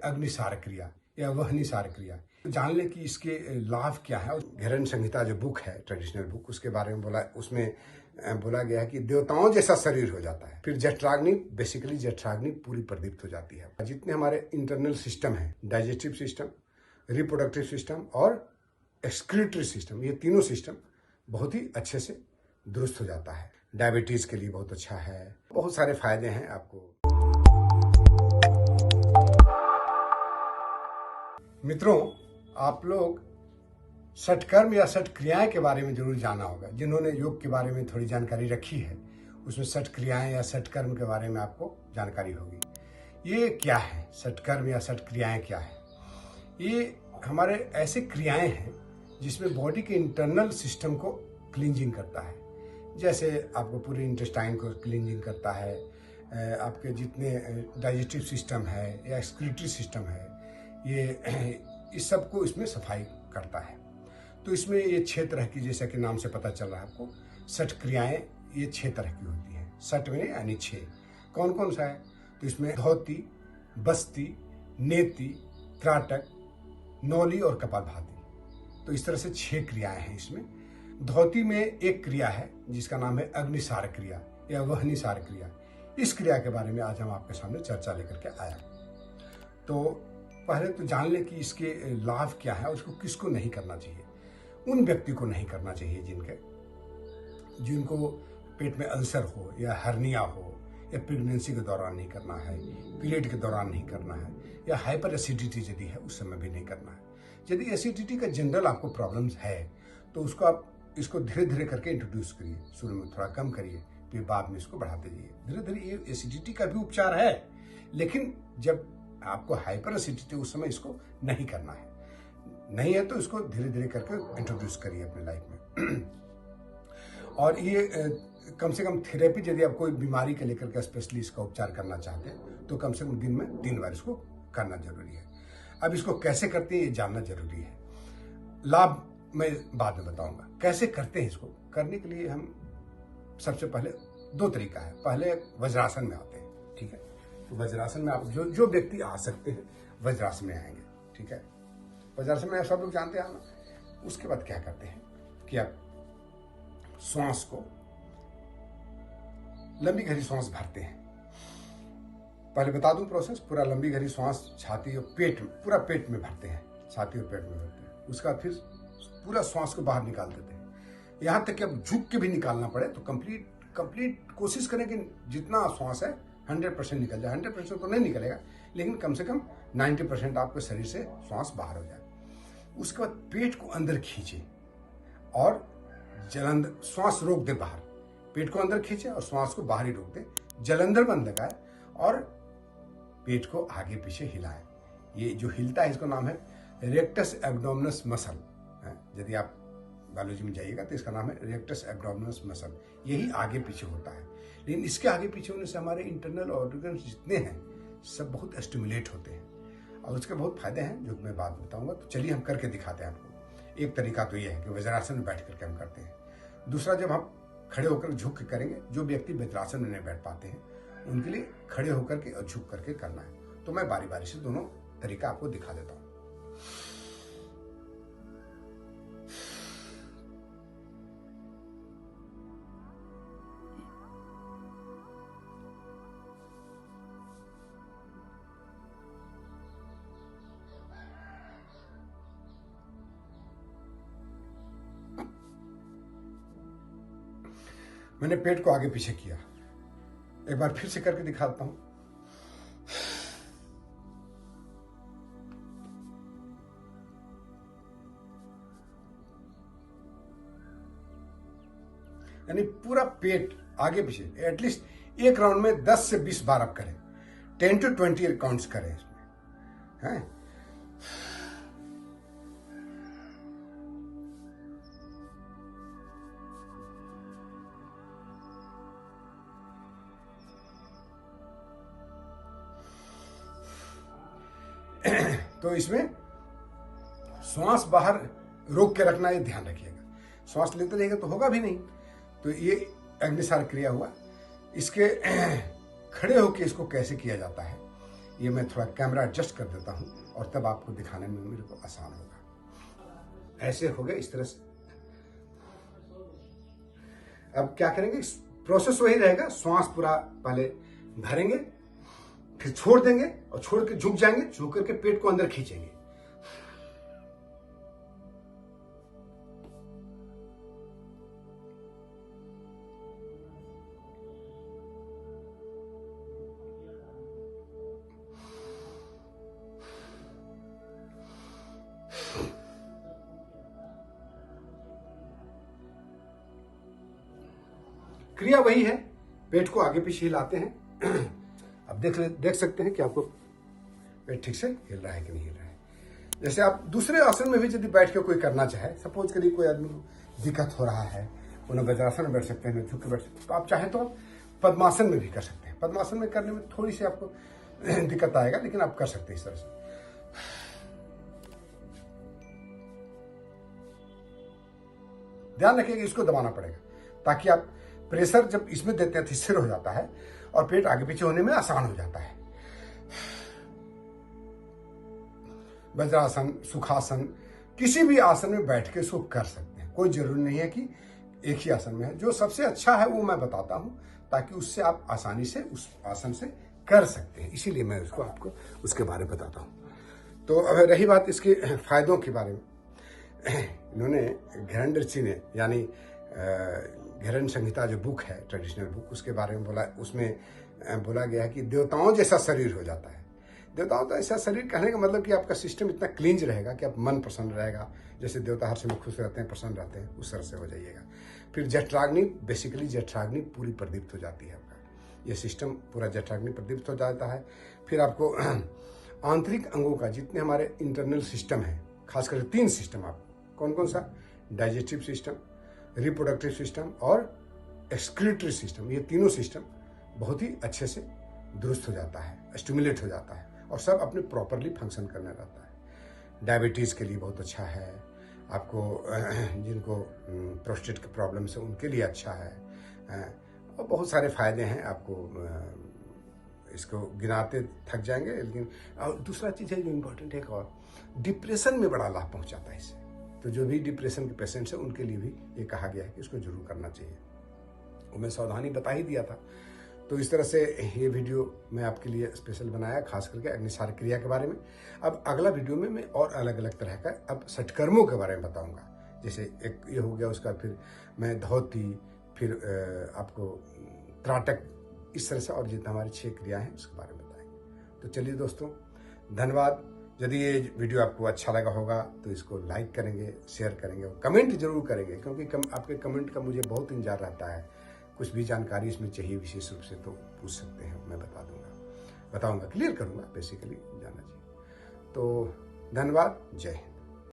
अग्निसार क्रिया या वहनिसार क्रिया। जानने की इसके लाभ क्या है। घेरन संहिता जो बुक है, ट्रेडिशनल बुक, उसके बारे में उसमें बोला गया है कि देवताओं जैसा शरीर हो जाता है। फिर जठराग्नि, बेसिकली जठराग्नि पूरी प्रदीप्त हो जाती है। जितने हमारे इंटरनल सिस्टम है, डाइजेस्टिव सिस्टम, रिप्रोडक्टिव सिस्टम और एक्सक्रीटरी सिस्टम, ये तीनों सिस्टम बहुत ही अच्छे से दुरुस्त हो जाता है। डायबिटीज के लिए बहुत अच्छा है, बहुत सारे फायदे हैं आपको। मित्रों, आप लोग षटकर्म या षट क्रियाएं के बारे में जरूर जाना होगा। जिन्होंने योग के बारे में थोड़ी जानकारी रखी है, उसमें षट क्रियाएं या षटकर्म के बारे में आपको जानकारी होगी। ये क्या है? षटकर्म या षट क्रियाएं क्या है? ये हमारे ऐसे क्रियाएं हैं जिसमें बॉडी के इंटरनल सिस्टम को क्लींजिंग करता है। जैसे आपको पूरे इंटेस्टाइन को क्लींजिंग करता है, आपके जितने डाइजेस्टिव सिस्टम है या एक्सक्रीटरी सिस्टम है, ये इस सब को इसमें सफाई करता है। तो इसमें ये 6 तरह की, जैसा कि नाम से पता चल रहा है आपको, षट क्रियाएं ये 6 तरह की होती हैं। षट में यानी 6। कौन कौन सा है? तो इसमें धौती, बस्ती, नेति, त्राटक, नौली और कपालभाति। तो इस तरह से 6 क्रियाएं हैं इसमें। धौती में एक क्रिया है जिसका नाम है अग्निसार क्रिया या वहनिसार क्रिया। इस क्रिया के बारे में आज हम आपके सामने चर्चा लेकर के आया। तो पहले तो जान लें कि इसके लाभ क्या है और उसको किसको नहीं करना चाहिए। उन व्यक्ति को नहीं करना चाहिए जिनको पेट में अल्सर हो या हर्निया हो, या प्रेगनेंसी के दौरान नहीं करना है, पीरियड के दौरान नहीं करना है, या हाइपर एसिडिटी यदि है उस समय भी नहीं करना है। यदि एसिडिटी का जनरल आपको प्रॉब्लम्स है तो उसको आप इसको धीरे धीरे करके इंट्रोड्यूस करिए। शुरू में थोड़ा कम करिए, फिर बाद में इसको बढ़ाते जाइए। धीरे धीरे ये एसिडिटी का भी उपचार है, लेकिन जब आपको हाइपर एसिडिटी उस समय इसको नहीं करना है। नहीं है तो इसको धीरे धीरे करके इंट्रोड्यूस करिए अपने लाइफ में। और ये कम से कम थेरेपी, यदि आप कोई बीमारी के लेकर के स्पेशली इसका उपचार करना चाहते हैं तो कम से कम दिन में 3 बार इसको करना जरूरी है। अब इसको कैसे करते हैं ये जानना जरूरी है। लाभ मैं बाद में बताऊंगा कैसे करते हैं। इसको करने के लिए हम सबसे पहले 2 तरीका है। पहले वज्रासन में आते हैं, ठीक है। तो वज्रासन में आप जो व्यक्ति आ सकते हैं वज्रासन में आएंगे, ठीक है। वज्रासन में सब लोग जानते हैं ना। उसके बाद क्या करते हैं कि आप श्वास को, लंबी गहरी श्वास भरते हैं। पहले बता दूं प्रोसेस, पूरा लंबी गहरी श्वास छाती और पेट में, पूरा पेट में भरते हैं, छाती और पेट में भरते हैं। उसका फिर पूरा श्वास को बाहर निकाल देते हैं। यहां तक कि अब झुक के भी निकालना पड़े तो कंप्लीट कोशिश करें कि जितना श्वास है 100% निकल जाए। 100% तो नहीं निकलेगा, लेकिन कम से कम 90% आपके शरीर से श्वास बाहर हो जाए। उसके बाद पेट को अंदर खींचे और श्वास रोक दे बाहर। पेट को अंदर खींचे और श्वास को बाहर ही रोक दे। जलंधर बंद लगाए और पेट को आगे पीछे हिलाए। ये जो हिलता है इसका नाम है रेक्टस एब्डोमिनस मसल। यदि आप बायोलॉजी में जाइएगा तो इसका नाम है रेक्टस एब्डोमिनस मसल। यही आगे पीछे होता है, लेकिन इसके आगे पीछे होने से हमारे इंटरनल ऑर्गन्स जितने हैं सब बहुत स्टिमुलेट होते हैं और उसके बहुत फायदे हैं जो मैं बाद में बताऊंगा। तो चलिए हम करके दिखाते हैं आपको। एक तरीका तो ये है कि वज्रासन में बैठ करके हम करते हैं। दूसरा, जब हम खड़े होकर झुक के करेंगे। जो व्यक्ति वज्रासन में नहीं बैठ पाते हैं उनके लिए खड़े होकर के और झुक करके करना है। तो मैं बारी बारी से दोनों तरीका आपको दिखा देता हूँ। मैंने पेट को आगे पीछे किया। एक बार फिर से करके दिखाता हूं। यानी पूरा पेट आगे पीछे, एटलीस्ट एक राउंड में 10 से 20 बार आप करें। 10 to 20 काउंट्स करें इसमें, हैं। तो इसमें श्वास बाहर रोक के रखना, ये ध्यान रखिएगा। श्वास लेते रहेगा तो होगा भी नहीं। तो ये अग्निसार क्रिया हुआ। इसके खड़े होकर इसको कैसे किया जाता है ये मैं थोड़ा कैमरा एडजस्ट कर देता हूँ और तब आपको दिखाने में मेरे को आसान होगा। ऐसे हो गए इस तरह से। अब क्या करेंगे, प्रोसेस वही रहेगा, श्वास पूरा पहले भरेंगे, फिर छोड़ देंगे और छोड़ के झुक जाएंगे, झुक करके पेट को अंदर खींचेंगे। क्रिया वही है, पेट को आगे पीछे हिलाते हैं। अब देख सकते हैं कि आपको पेट ठीक से हिल रहा है कि नहीं हिल रहा है। जैसे आप दूसरे आसन में भी यदि बैठ के कोई करना चाहे, सपोज करिए कोई आदमी को दिक्कत हो रहा है, उन्हें वज्रासन में बैठ सकते हैं, झुक के बैठ सकते हैं, तो आप चाहें तो पद्मासन में भी कर सकते हैं। पद्मासन में करने में थोड़ी सी आपको दिक्कत आएगा, लेकिन आप कर सकते हैं इस तरह से। ध्यान रखिएगा, इसको दबाना पड़ेगा ताकि आप प्रेशर जब इसमें देते हैं तो स्थिर हो जाता है और पेट आगे पीछे होने में आसान हो जाता है। वज्रासन, सुखासन, किसी भी आसन में बैठ के इसको कर सकते हैं। कोई जरूरी नहीं है कि एक ही आसन में है। जो सबसे अच्छा है वो मैं बताता हूं ताकि उससे आप आसानी से उस आसन से कर सकते हैं, इसीलिए मैं उसको आपको उसके बारे में बताता हूं। तो अब रही बात इसके फायदों के बारे में, इन्होंने घरंड ऋषि ने, यानी घरंड संहिता जो बुक है, ट्रेडिशनल बुक, उसके बारे में बोला, उसमें बोला गया है कि देवताओं जैसा शरीर हो जाता है। देवताओं का ऐसा शरीर कहने का मतलब कि आपका सिस्टम इतना क्लींज रहेगा कि आप मन प्रसन्न रहेगा, जैसे देवता हर समय खुश रहते हैं, प्रसन्न रहते हैं, उस तरह से हो जाइएगा। फिर जठराग्नि, बेसिकली जठराग्नि पूरी प्रदीप्त हो जाती है आपका, ये सिस्टम पूरा जठराग्नि प्रदीप्त हो जाता है। फिर आपको आंतरिक अंगों का, जितने हमारे इंटरनल सिस्टम है, खासकर 3 सिस्टम, आपको कौन कौन सा, डाइजेस्टिव सिस्टम, रिप्रोडक्टिव सिस्टम और एक्सक्रीटरी सिस्टम, ये तीनों सिस्टम बहुत ही अच्छे से दुरुस्त हो जाता है, स्टिमुलेट हो जाता है और सब अपने प्रॉपरली फंक्शन करने रहता है। डायबिटीज़ के लिए बहुत अच्छा है, आपको जिनको प्रोस्टेट की प्रॉब्लम्स है उनके लिए अच्छा है, और बहुत सारे फायदे हैं। आपको इसको गिनाते थक जाएंगे, लेकिन और दूसरा चीज़ है जो इम्पोर्टेंट है, और डिप्रेशन में बड़ा लाभ पहुंचाता है इससे। तो जो भी डिप्रेशन के पेशेंट्स हैं उनके लिए भी ये कहा गया है कि इसको जरूर करना चाहिए। वो मैं सावधानी बता ही दिया था। तो इस तरह से ये वीडियो मैं आपके लिए स्पेशल बनाया, खास करके अग्निसार क्रिया के बारे में। अब अगला वीडियो में मैं और अलग अलग तरह का अब षटकर्मों के बारे में बताऊंगा। जैसे एक ये हो गया, उसका फिर मैं धोती, फिर आपको त्राटक, इस तरह से और जितना हमारी 6 क्रिया हैं उसके बारे में बताएंगे। तो चलिए दोस्तों, धन्यवाद। यदि ये वीडियो आपको अच्छा लगा होगा तो इसको लाइक करेंगे, शेयर करेंगे और कमेंट जरूर करेंगे, क्योंकि आपके कमेंट का मुझे बहुत इंतजार रहता है। कुछ भी जानकारी इसमें चाहिए विशेष रूप से तो पूछ सकते हैं, मैं बताऊंगा, क्लियर करूंगा, बेसिकली जानना चाहिए। तो धन्यवाद, जय हिंद।